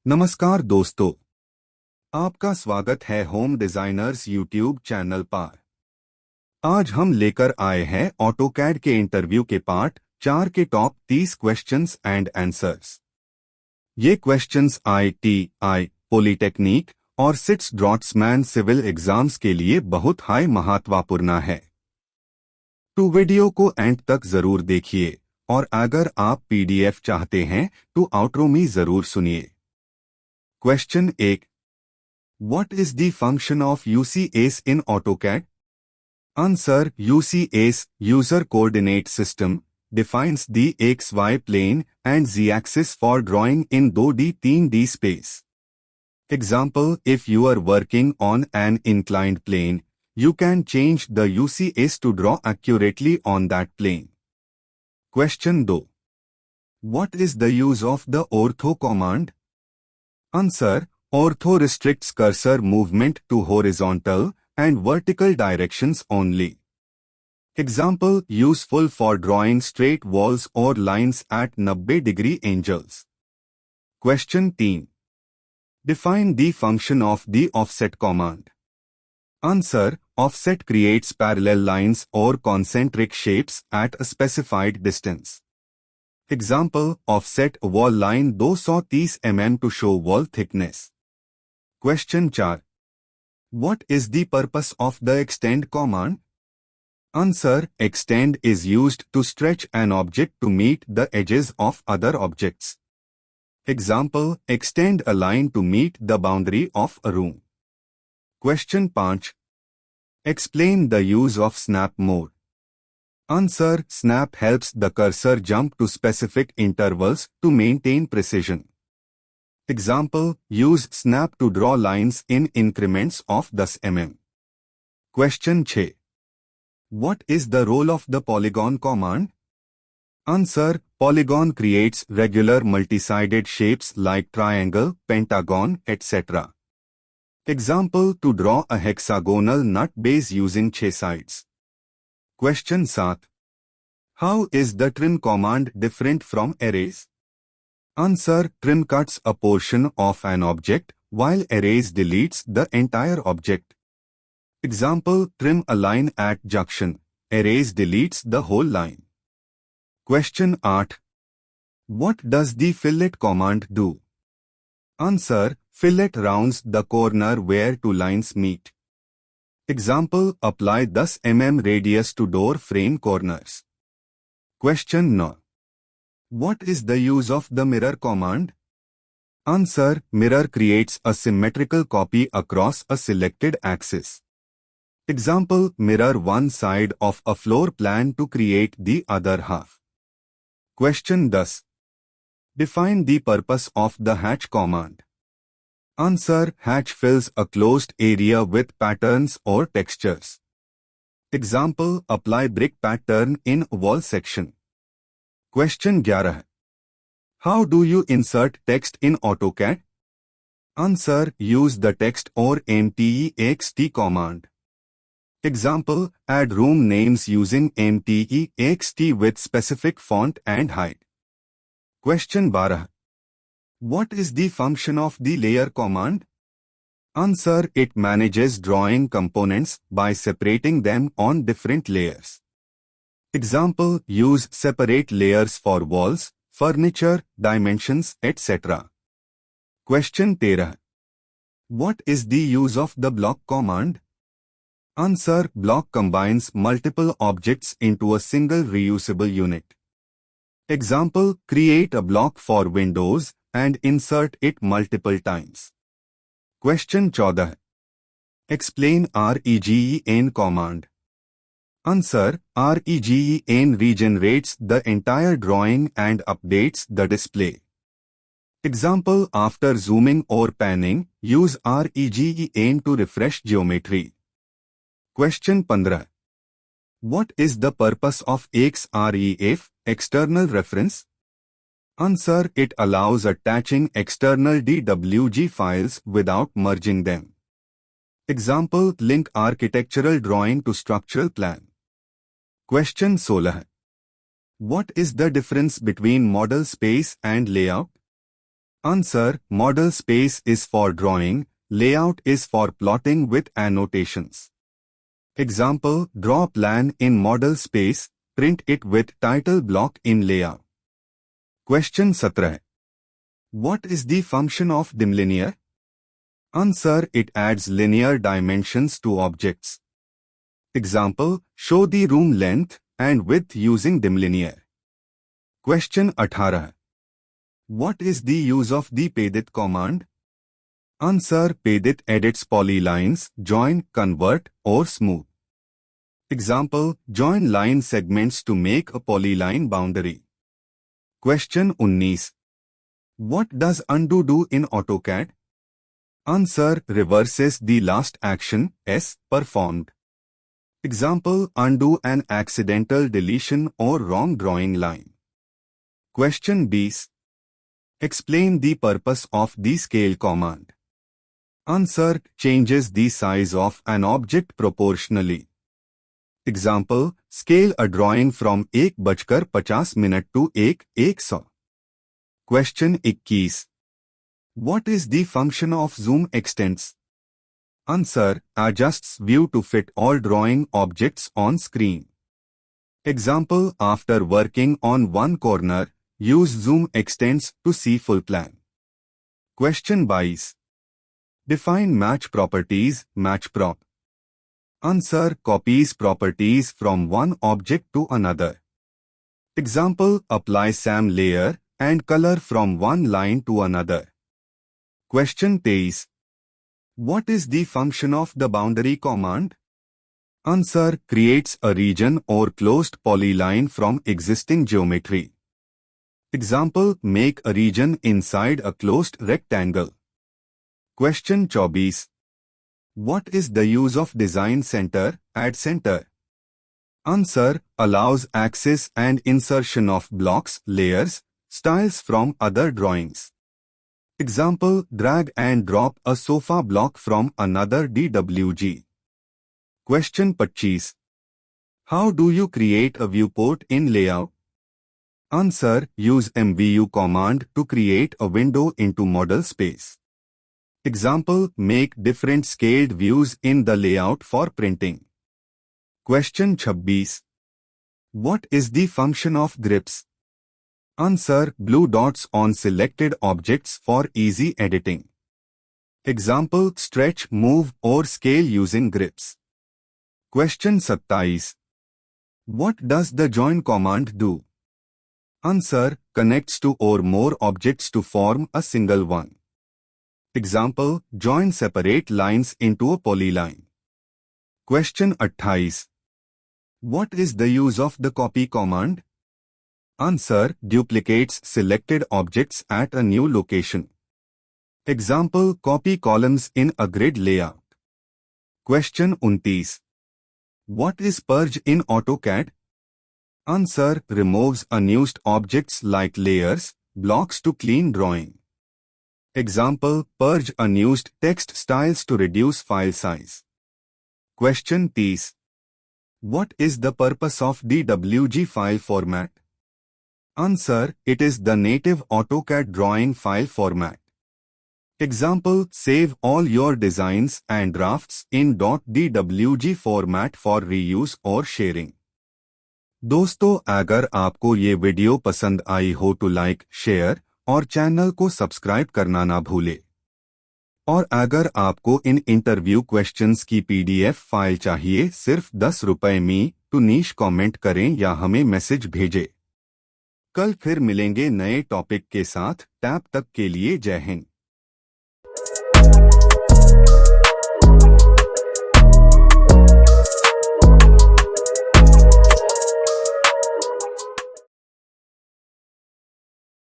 नमस्कार दोस्तों, आपका स्वागत है होम डिजाइनर्स यूट्यूब चैनल पर। आज हम लेकर आए हैं ऑटोकैड के इंटरव्यू के पार्ट 4 के टॉप 30 क्वेश्चंस एंड आंसर्स। ये क्वेश्चंस ITI पॉलीटेक्निक और सिट्स ड्रॉट्समैन सिविल एग्जाम्स के लिए बहुत हाई महत्वपूर्ण है। तो वीडियो को एंड तक जरूर देखिए और अगर आप PDF चाहते हैं तो आउट्रो में जरूर सुनिए। Question 1. What is the function of UCS in AutoCAD? Answer: UCS, User Coordinate System, defines the XY plane and Z-axis for drawing in 2D 3D space. Example: if you are working on an inclined plane, you can change the UCS to draw accurately on that plane. Question 2. What is the use of the ortho command? Answer: ortho restricts cursor movement to horizontal and vertical directions only. Example: useful for drawing straight walls or lines at 90-degree angles. Question 3. Define the function of the offset command. Answer: offset creates parallel lines or concentric shapes at a specified distance. Example: offset wall line 230 mm to show wall thickness. Question 4. What is the purpose of the extend command? Answer: extend is used to stretch an object to meet the edges of other objects. Example: extend a line to meet the boundary of a room. Question 5. Explain the use of snap mode. Answer: snap helps the cursor jump to specific intervals to maintain precision. Example: use snap to draw lines in increments of 10 mm. Question 6. What is the role of the polygon command? Answer: polygon creates regular multi-sided shapes like triangle, pentagon, etc. Example: to draw a hexagonal nut base using 6 sides. Question 7. How is the trim command different from erase? Answer: trim cuts a portion of an object, while erase deletes the entire object. Example: trim a line at junction. Erase deletes the whole line. Question 8. What does the fillet command do? Answer: fillet rounds the corner where two lines meet. Example: apply 10 mm radius to door frame corners. Question 9. What is the use of the mirror command? Answer: mirror creates a symmetrical copy across a selected axis. Example: mirror one side of a floor plan to create the other half. Question 10. Define the purpose of the hatch command. Answer: hatch fills a closed area with patterns or textures. Example: apply brick pattern in wall section. Question 11. How do you insert text in AutoCAD? Answer: use the text or mtext command. Example: add room names using mtext with specific font and height. Question 12. What is the function of the layer command? Answer: it manages drawing components by separating them on different layers. Example: use separate layers for walls, furniture, dimensions, etc. Question 13. What is the use of the block command? Answer: block combines multiple objects into a single reusable unit. Example: create a block for windows and insert it multiple times. Question 14. Explain REGEN command. Answer: REGEN regenerates the entire drawing and updates the display. Example: after zooming or panning, use REGEN to refresh geometry. Question 15. What is the purpose of XREF, external reference? Answer: it allows attaching external DWG files without merging them. Example: link architectural drawing to structural plan. Question 16. What is the difference between model space and layout? Answer: model space is for drawing, layout is for plotting with annotations. Example: draw plan in model space, print it with title block in layout. Question 17. What is the function of dimlinear? Answer: it adds linear dimensions to objects. Example: show the room length and width using dimlinear. Question 18. What is the use of the diye command? Answer: diye edits polylines, join, convert, or smooth. Example: join line segments to make a polyline boundary. Question 19. What does undo do in AutoCAD? Answer: reverses the last action, S, performed. Example: undo an accidental deletion or wrong drawing line. Question 20. Explain the purpose of the scale command. Answer: changes the size of an object proportionally. Example: scale a drawing from 1:50 to 1:100. Question 21. What is the function of zoom extents? Answer: adjusts view to fit all drawing objects on screen. Example: after working on one corner, use zoom extents to see full plan. Question 22. Define match properties, match prop. Answer: copies properties from one object to another. Example: apply same layer and color from one line to another. Question 23. What is the function of the boundary command? Answer: creates a region or closed polyline from existing geometry. Example: make a region inside a closed rectangle. Question 24. What is the use of design center, add center? Answer: allows access and insertion of blocks, layers, styles from other drawings. Example: drag and drop a sofa block from another DWG. Question 25. How do you create a viewport in layout? Answer: use mview command to create a window into model space. Example: make different scaled views in the layout for printing. Question 26. What is the function of grips? Answer: blue dots on selected objects for easy editing. Example: stretch, move, or scale using grips. Question 27. What does the join command do? Answer: connects two or more objects to form a single one. Example: join separate lines into a polyline. Question 28. What is the use of the copy command? Answer: duplicates selected objects at a new location. Example: copy columns in a grid layout. Question 29. What is purge in AutoCAD? Answer: removes unused objects like layers, blocks to clean drawing. Example: purge unused text styles to reduce file size. Question 30. What is the purpose of DWG file format? Answer: it is the native AutoCAD drawing file format. Example: save all your designs and drafts in .dwg format for reuse or sharing. दोस्तों, अगर आपको ये video पसंद आई हो तो like, share और channel को subscribe करना ना भूले। और अगर आपको इन इंटरव्यू क्वेश्चंस की PDF फाइल चाहिए सिर्फ 10 रुपए में तो नीच कमेंट करें या हमें मैसेज भेजें। कल फिर मिलेंगे नए टॉपिक के साथ। तब तक के लिए जय हिंद।